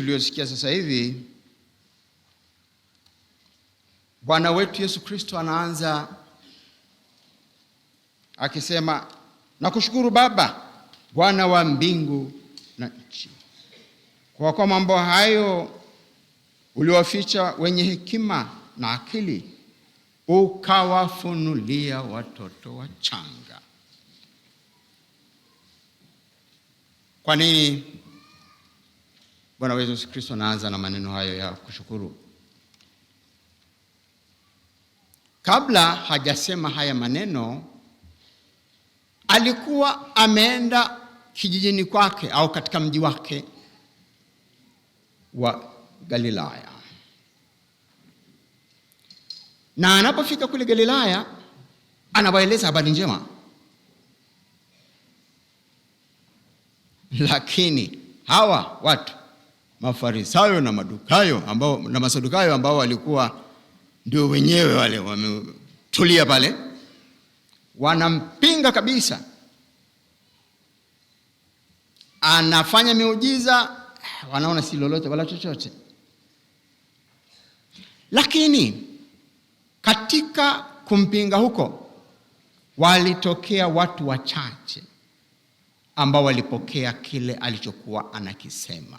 tuliyosikia sasa hivi, Bwana wetu Yesu Kristo anaanza akisema, nakushukuru Baba, Bwana wa mbingu na nchi, kwa mambo hayo uliwaficha wenye hekima na akili, ukawafunulia watoto wachanga. Kwa nini Bwana wetu Yesu Kristo anaanza na maneno hayo ya kushukuru? Kabla hajasema haya maneno, alikuwa ameenda kijijini kwake au katika mji wake wa Galilaya. Na anapofika kule Galilaya, anawaeleza habari njema. Lakini hawa watu Mafarisayo na Masadukayo ambao walikuwa ndio wenyewe wale wametulia pale, wanampinga kabisa. Anafanya miujiza, wanaona si lolote wala chochote. Lakini katika kumpinga huko, walitokea watu wachache ambao walipokea kile alichokuwa anakisema.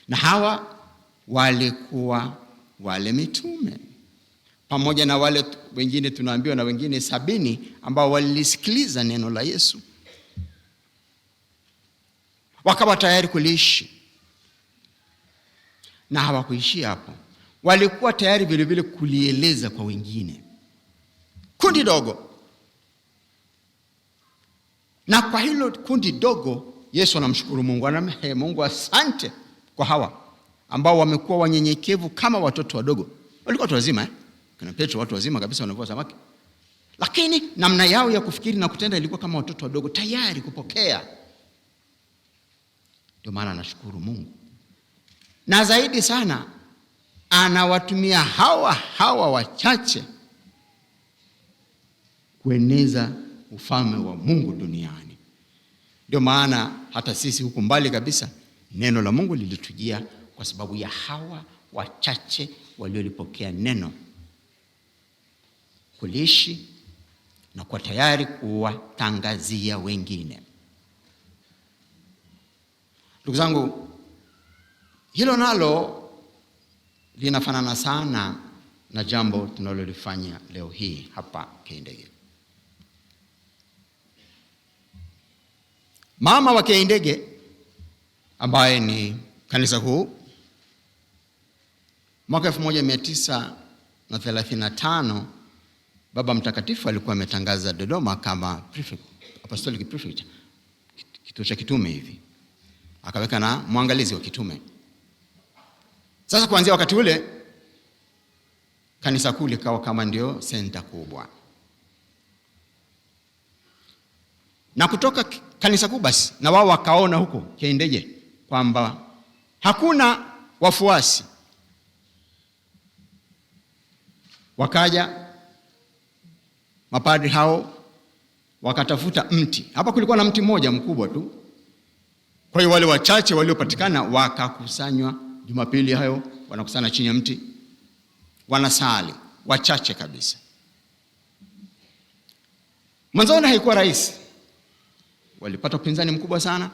Na hawa walikuwa wale mitume, pamoja na wale wengine tunaambiwa na wengine 70 ambao walisikiliza neno la Yesu, wakawa tayari kuliishi. Na hawakuishia hapo, walikuwa tayari vile vile kulieleza kwa wengine, kundi dogo. Na kwa hilo kundi dogo, Yesu anamshukuru Mungu, anamwambia Mungu, asante kwa hawa ambao wamekuwa wanyenyekevu kama watoto wadogo. Walikuwa watu wazima, Kana Petro, watu wazima kabisa wanavua samaki. Lakini namna yao ya kufikiri na kutenda ilikuwa kama watoto wadogo, tayari kupokea. Ndio maana anashukuru Mungu. Na zaidi sana, anawatumia hawa wachache kueneza ufalme wa Mungu duniani. Ndio maana hata sisi huku mbali kabisa, neno la Mungu lilitujia kwa sababu ya hawa wachache waliolipokea neno, kuliishi na kuwa tayari kuwatangazia wengine. Ndugu zangu, hilo nalo linafanana sana na jambo tunalolifanya leo hii hapa Kiindege. Mama wa Kiindege, ambaye ni kanisa kuu, mwaka 1935 Baba Mtakatifu alikuwa ametangaza Dodoma kama apostolic prefect, kituo cha kitume hivi. Akaweka na mwangalizi wa kitume. Sasa kuanzia wakati ule, kanisa kuu likawa kama ndio senta kubwa. Na kutoka kanisa kuu basi, na wao wakaona huko Kiindege kwamba hakuna wafuasi. Wakaja mapadri hao, wakatafuta mti. Hapa kulikuwa na mti mmoja mkubwa tu. Kwa hiyo wale wachache waliopatikana wakakusanywa Jumapili hayo, wanakusana chini ya mti, wanasali, wachache kabisa. Mwanzoni haikuwa rahisi, walipata upinzani mkubwa sana.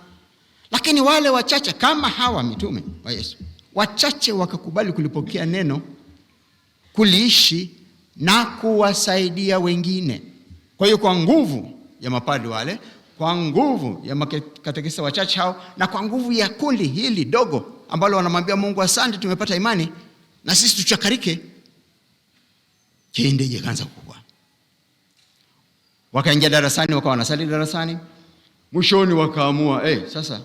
Lakini wale wachache kama hawa mitume wa Yesu, wachache wakakubali kulipokea neno, kuliishi na kuwasaidia wengine. Kwa hiyo kwa nguvu ya mapadri wale, kwa nguvu ya makatekista wachache hao, na kwa nguvu ya kundi hili dogo ambalo wanamwambia Mungu, asante tumepata imani na sisi tuchakarike, Kiindege kaanza kukua. Wakaingia darasani, wakawa wanasali darasani. Mwishoni wakaamua, sasa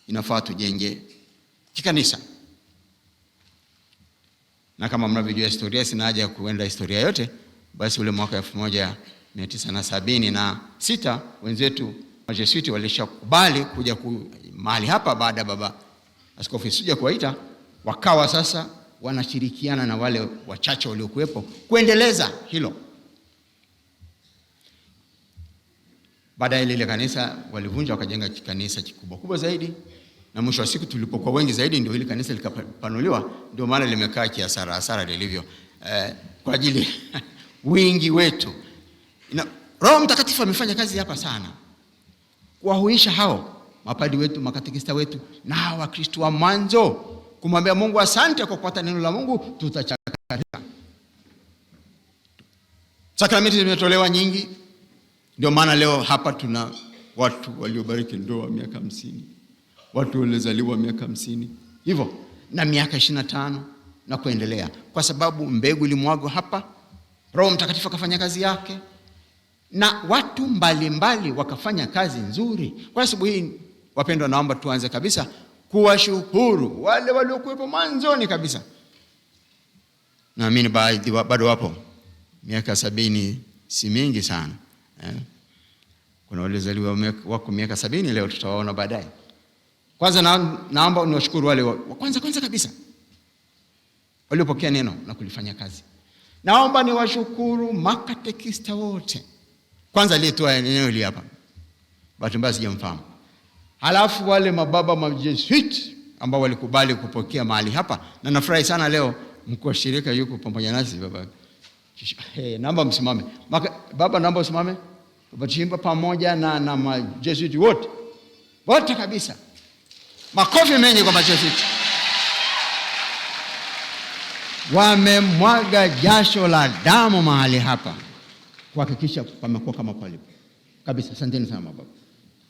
inafaa tujenge kikanisa. Na kama mnavyojua historia, sina haja ya kuenda historia yote, basi ule mwaka 1976 wenzetu Majesuiti walishakubali kuja mahali hapa baada ya Baba Askofu Isuja kuwaita. Wakawa sasa wanashirikiana na wale wachache waliokuwepo kuendeleza hilo. Baada ya ile kanisa walivunja, wakajenga kanisa kubwa zaidi, na mwisho wa siku tulipokuwa wengi zaidi ndio hili kanisa likapanuliwa, ndio maana limekaa kiasara lilivyo kwa ajili wingi wetu. Roho Mtakatifu amefanya kazi hapa sana kuwahuisha hao mapadi wetu, makatekista wetu na Wakristo wa mwanzo, kumwambia Mungu asante kwa kupata neno la Mungu, tutachakatika. Sakramenti zimetolewa nyingi, ndio maana leo hapa tuna watu waliobariki ndoa miaka 50, watu waliozaliwa miaka 50, hivyo na miaka 25 na kuendelea, kwa sababu mbegu ilimwagwa hapa, Roho Mtakatifu akafanya kazi yake na watu mbalimbali wakafanya kazi nzuri. Kwa sababu hii, wapendwa, naomba tuanze kabisa kuwashukuru wale waliokuwepo mwanzoni kabisa. Naamini baadhi bado wapo. Miaka 70 si mingi sana. Kuna waliozaliwa wako miaka 70 leo, tutawaona baadaye. Kwanza naomba niwashukuru wale kwanza kabisa waliopokea neno na kulifanya kazi. Naomba niwashukuru makatekista wote. Kwanza aliyetoa neno hili hapa, bahati mbaya sijamfahamu. Halafu wale mababa majesuit ambao walikubali kupokea mahali hapa, na nafurahi sana leo mkuu wa shirika yuko pamoja nasi. Baba, naomba msimame. Baba, naomba usimame. Baba Chimba pamoja na majesuit wote kabisa. Makofi mengi kwa majesuit. Wamemwaga jasho la damu mahali hapa kuhakikisha pamekuwa kama palipo kabisa. Asanteni sana baba.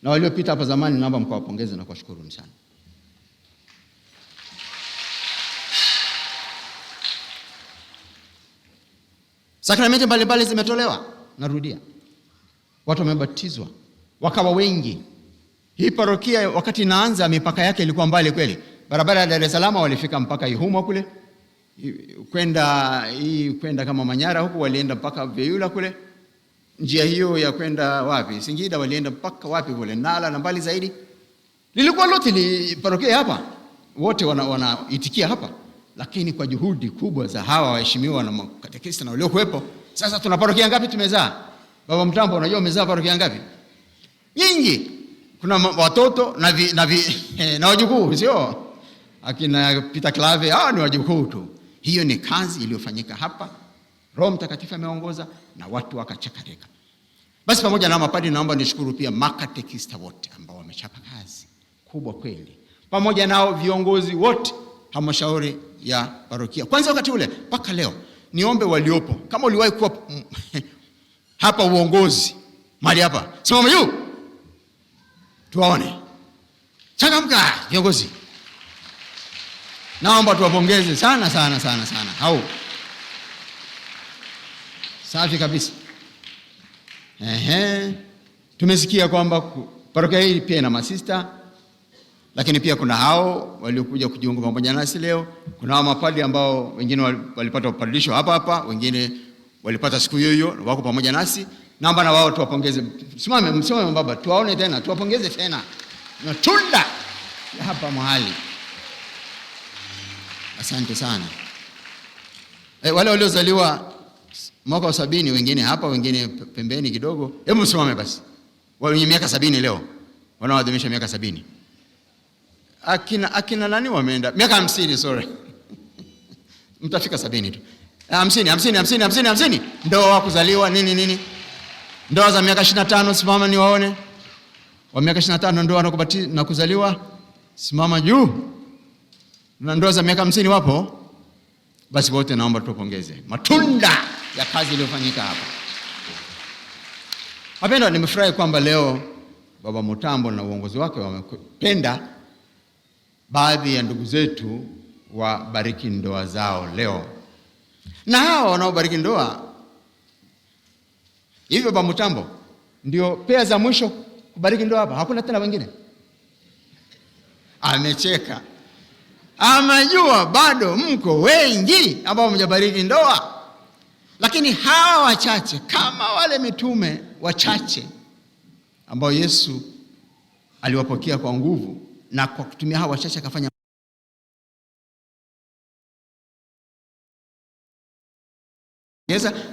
Na waliopita hapa zamani, naomba mkawapongeze na kuwashukuru sana. Sakramenti mbalimbali zimetolewa. Narudia, watu wamebatizwa wakawa wengi. Hii parokia wakati inaanza mipaka yake ilikuwa mbali kweli. Barabara ya Dar es Salaam walifika mpaka Ihumwa kule, kwenda kama Manyara huku walienda mpaka Veyula kule. Njia hiyo ya kwenda wapi, Singida, walienda mpaka wapi kule Nala na mbali zaidi. Lilikuwa lote parokia hapa, wote wanaitikia hapa. Lakini kwa juhudi kubwa za hawa waheshimiwa na makatekista na waliokuwepo, sasa tuna parokia ngapi tumezaa? Baba Mtambo, unajua umezaa parokia ngapi? Nyingi. Kuna watoto na wajukuu, sio? Akina Peter Clave, ni wajukuu tu. Hiyo ni kazi iliyofanyika hapa. Roho Mtakatifu ameongoza na watu wakachakarika. Basi pamoja na mapadi, naomba nishukuru pia makatekista wote ambao wamechapa kazi kubwa kweli. Pamoja nao viongozi wote halmashauri ya parokia. Kwanza wakati ule mpaka leo, niombe waliopo, kama uliwahi kuwa hapa uongozi mahali hapa, simama juu tuwaone. Changamka viongozi. Naomba tuwapongeze sana. Hao safi kabisa. Tumesikia kwamba parokia hii pia ina masista, lakini pia kuna hao waliokuja kujiunga pamoja nasi leo. Kuna hao mapadi ambao wengine walipata upadrisho hapa, wengine walipata siku hiyo wako pamoja nasi. Naomba na wao tuwapongeze. Msimame baba, tuwaone tena, tuwapongeze tena. Matunda ya hapa mahali. Asante sana. Wale waliozaliwa mwaka wa 70, wengine hapa, wengine pembeni kidogo. Hebu msimame basi. Wenye miaka 70 leo wanaoadhimisha miaka 70. Akina nani wameenda? Miaka 50, sorry. Mtafika 70 tu. 50. Ndoa wa kuzaliwa nini? Ndoa za miaka 25, simama niwaone. Wa miaka 25 ndoa na kuzaliwa, simama juu. Na ndoa za miaka 50 wapo? Basi wote naomba tupongeze. Matunda ya kazi iliyofanyika hapa. Wapendwa, nimefurahi kwamba leo Baba Mutambo na uongozi wake wamependa baadhi ya ndugu zetu wabariki ndoa zao leo. Na hao wanaobariki ndoa hivyo, Baba Mutambo ndio pea za mwisho kubariki ndoa hapa. Hakuna tena wengine. Amecheka. Amejua bado mko wengi ambao mjabariki ndoa. Lakini hawa wachache, kama wale mitume wachache ambao Yesu aliwapokea kwa nguvu, na kwa kutumia hawa wachache akafanya.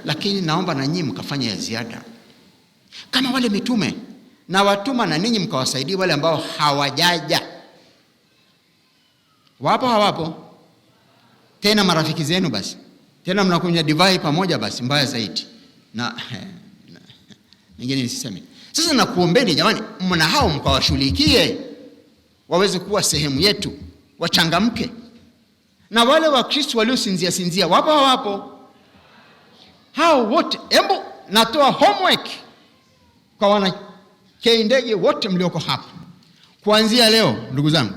Lakini naomba na nyinyi mkafanya ya ziada kama wale mitume, na watuma na ninyi mkawasaidia wale ambao hawajaja Wapo hawapo? Tena marafiki zenu basi. Tena mnakunywa divai pamoja basi, mbaya zaidi. Na nyingine nisiseme. Sasa nakuombeni jamani, mna hao mkawashughulikie waweze kuwa sehemu yetu, wachangamke. Na wale wa Kristo waliosinzia wapo hawapo? Hao wote, hebu natoa homework kwa wana Ndege wote mlioko hapa. Kuanzia leo ndugu zangu,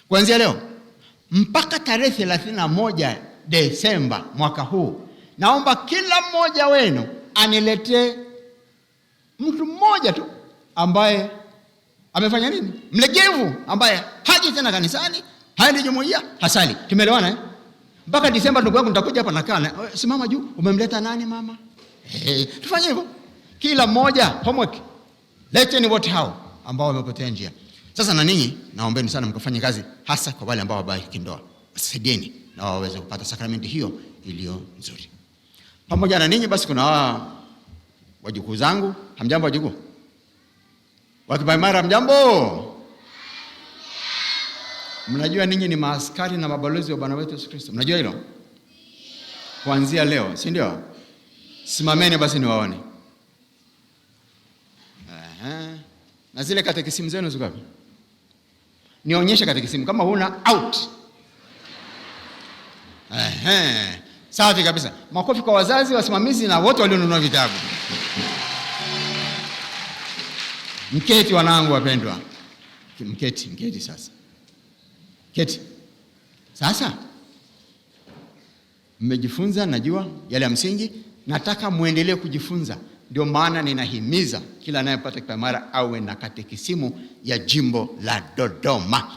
kuanzia leo mpaka tarehe 31 Desemba mwaka huu, naomba kila mmoja wenu aniletee mtu mmoja tu ambaye amefanya nini? Mlegevu, ambaye haji tena kanisani, haendi jumuiya, hasali. Tumeelewana eh? Mpaka Desemba ndugu yangu nitakuja hapa nakaa. Simama juu, umemleta nani mama? Tufanye hivyo. Kila mmoja homework. Leteni wote hao ambao wamepotea njia. Sasa na ninyi naombeni sana mkafanye kazi, hasa kwa wale ambao wabariki ndoa. Saidieni na waweze kupata sakramenti hiyo iliyo nzuri. Pamoja na ninyi basi kuna wajukuu zangu. Hamjambo wajukuu? Wakipaimara hamjambo? Mnajua ninyi ni maaskari na mabalozi wa Bwana wetu Yesu Kristo. Mnajua hilo? Kuanzia leo, si ndio? Simameni basi niwaone. Na zile katekisimu zenu ziko wapi? Nionyeshe katekisimu, kama huna out. Safi kabisa. Makofi kwa wazazi, wasimamizi na wote walionunua vitabu. Mketi wanangu wapendwa. Mketi sasa. Keti. Sasa mmejifunza, najua yale ya msingi. Nataka muendelee kujifunza. Ndio maana ninahimiza kila anayepata kipaimara awe na katekisimu ya jimbo la Dodoma.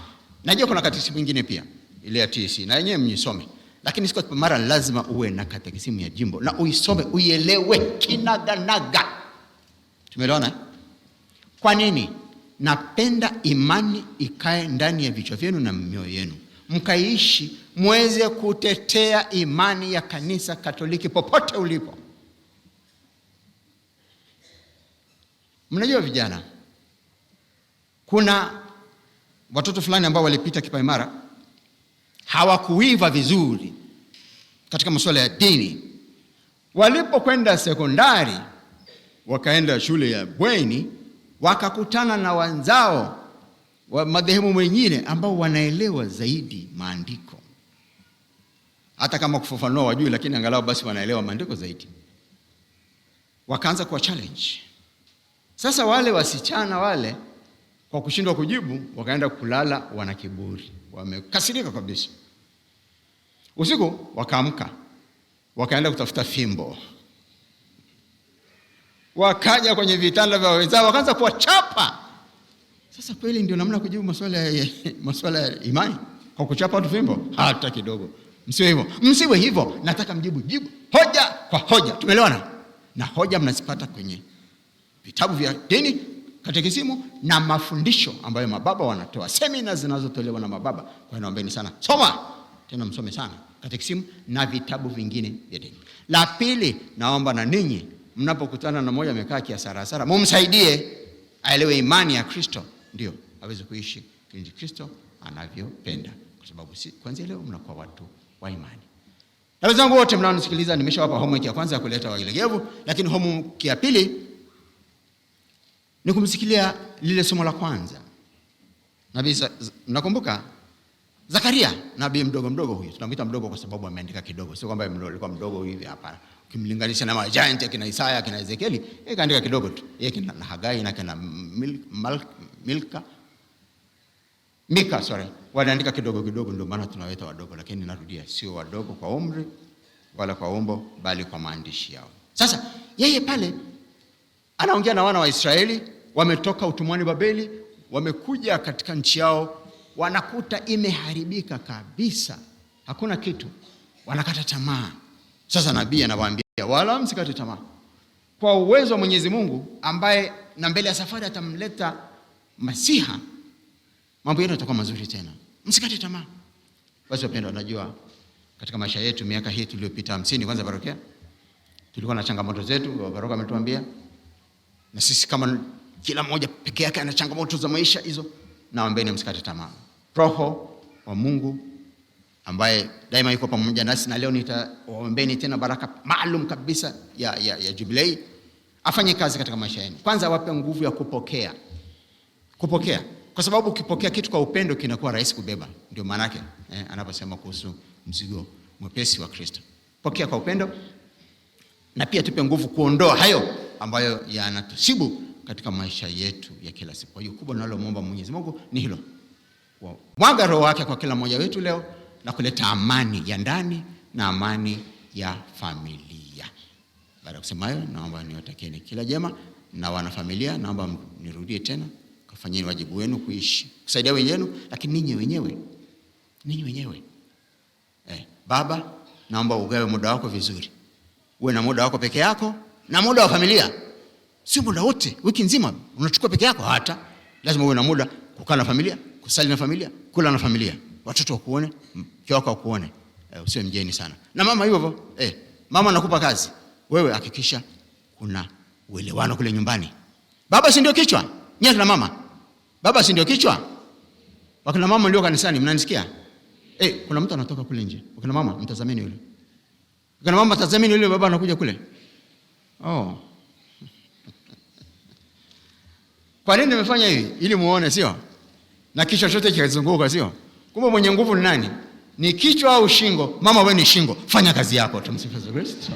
Najua kuna katekisimu nyingine pia, ile ya TC, na yenyewe mnisome. Lakini siku kipaimara lazima uwe na katekisimu ya jimbo na uisome, uielewe kinaganaga. Tumeelewana? Kwa nini? Napenda imani ikae ndani ya vichwa vyenu na mioyo yenu. Mkaishi, muweze kutetea imani ya kanisa Katoliki popote ulipo. Mnajua vijana, kuna watoto fulani ambao walipita kipaimara hawakuiva vizuri katika masuala ya dini. Walipokwenda sekondari, wakaenda shule ya bweni, wakakutana na wenzao wa madhehebu mengine ambao wanaelewa zaidi maandiko. Hata kama kufafanua wajui, lakini angalau basi wanaelewa maandiko zaidi. Wakaanza kuwa challenge. Sasa wale wasichana wale kwa kushindwa kujibu, wakaenda kulala wana kiburi. Wamekasirika kabisa. Usiku wakaamka, wakaenda kutafuta fimbo. Wakaja kwenye vitanda vya wenzao, wakaanza kuwachapa. Sasa kweli ndio namna kujibu masuala ya imani kwa kuchapa watu fimbo? Hata kidogo. Msiwe hivyo. Nataka jibu hoja kwa hoja. Tumeelewana? Na hoja mnazipata kwenye vitabu vya dini, katekisimu na mafundisho ambayo mababa wanatoa, semina zinazotolewa na mababa. Kwa naombeni sana, soma tena, msome sana katekisimu na vitabu vingine vya dini. La pili, naomba na ninyi mnapokutana na mmoja amekaa kiasara, mumsaidie aelewe imani ya Kristo, ndio aweze kuishi kile Kristo anavyopenda, kwa sababu kuanzia leo mnakuwa watu wa imani. Na wenzangu wote mnaonisikiliza, nimeshawapa homework ya kwanza ya kuleta wailegevu, lakini homework ya pili ni kumsikilia lile somo la kwanza. Nabii, mnakumbuka Zakaria, nabii mdogo huyu. Tunamuita mdogo kwa sababu ameandika kidogo. Sio kwamba alikuwa mdogo hivi, hapana. Ukimlinganisha na majiant kina Isaya, kina Ezekieli, yeye kaandika kidogo tu. Yeye kina Hagai na kina Mika, wanaandika kidogo, ndio maana tunawaita wadogo, lakini narudia, sio wadogo kwa umri wala kwa umbo, bali kwa maandishi yao. Sasa yeye pale anaongea na wana wa Israeli, wametoka utumwani Babeli, wamekuja katika nchi yao, wanakuta imeharibika kabisa, hakuna kitu, wanakata tamaa. Sasa nabii anawaambia, wala msikate tamaa. Kwa uwezo wa Mwenyezi Mungu ambaye na mbele ya safari atamleta Masiha, mambo yote yatakuwa mazuri tena. Msikate tamaa. Basi wapendwa, najua katika maisha yetu miaka hii tuliyopita 50 kwanza parokia, tulikuwa na changamoto zetu, Baraka ametuambia. Na sisi kama kila mmoja peke yake ana changamoto za maisha hizo, naombeni msikate tamaa. Roho wa Mungu ambaye daima yuko pamoja nasi, na leo nitawaombeni tena baraka maalum kabisa ya Jubilei, afanye kazi katika maisha yenu. Kwanza awape nguvu ya kupokea. Kwa sababu ukipokea kitu kwa upendo kinakuwa rahisi kubeba. Ndio maana yake anaposema kuhusu mzigo mwepesi wa Kristo. Pokea kwa upendo, na pia tupe nguvu kuondoa hayo ambayo yanatusibu katika maisha yetu ya kila siku. Kwa hiyo kubwa ninalomuomba Mwenyezi Mungu ni hilo. Mwaga Roho wake kwa kila mmoja wetu leo na kuleta amani ya ndani na amani ya familia. Baada ya kusema hayo, naomba niwatakieni kila jema, na wana familia naomba nirudie tena, kafanyeni wajibu wenu kuishi, kusaidia wenzenu, lakini ninyi wenyewe. Baba, naomba ugawe muda wako vizuri. Uwe na muda wako peke yako na muda wa familia. Si muda wote, wiki nzima unachukua peke yako, hata lazima uwe na muda kukaa na familia, kusali na familia, kula na familia, watoto wakuone, mke wako wakuone. Usiwe mgeni sana. Na mama hivyo, mama anakupa kazi, wewe hakikisha kuna uelewano kule nyumbani. Baba si ndio kichwa? Nyie na mama. Baba si ndio kichwa? Wakina mama ndio kanisani, mnanisikia? Kuna mtu anatoka kule nje. Wakina mama mtazameni yule. Wakina mama tazameni yule baba anakuja kule. Kwa nini nimefanya hivi? Ili muone, sio? Na kichwa chote kizunguka, sio? Kumbe mwenye nguvu ni nani? Ni kichwa au shingo? Mama wewe ni shingo. Fanya kazi yako. Tumsifu Yesu Kristo.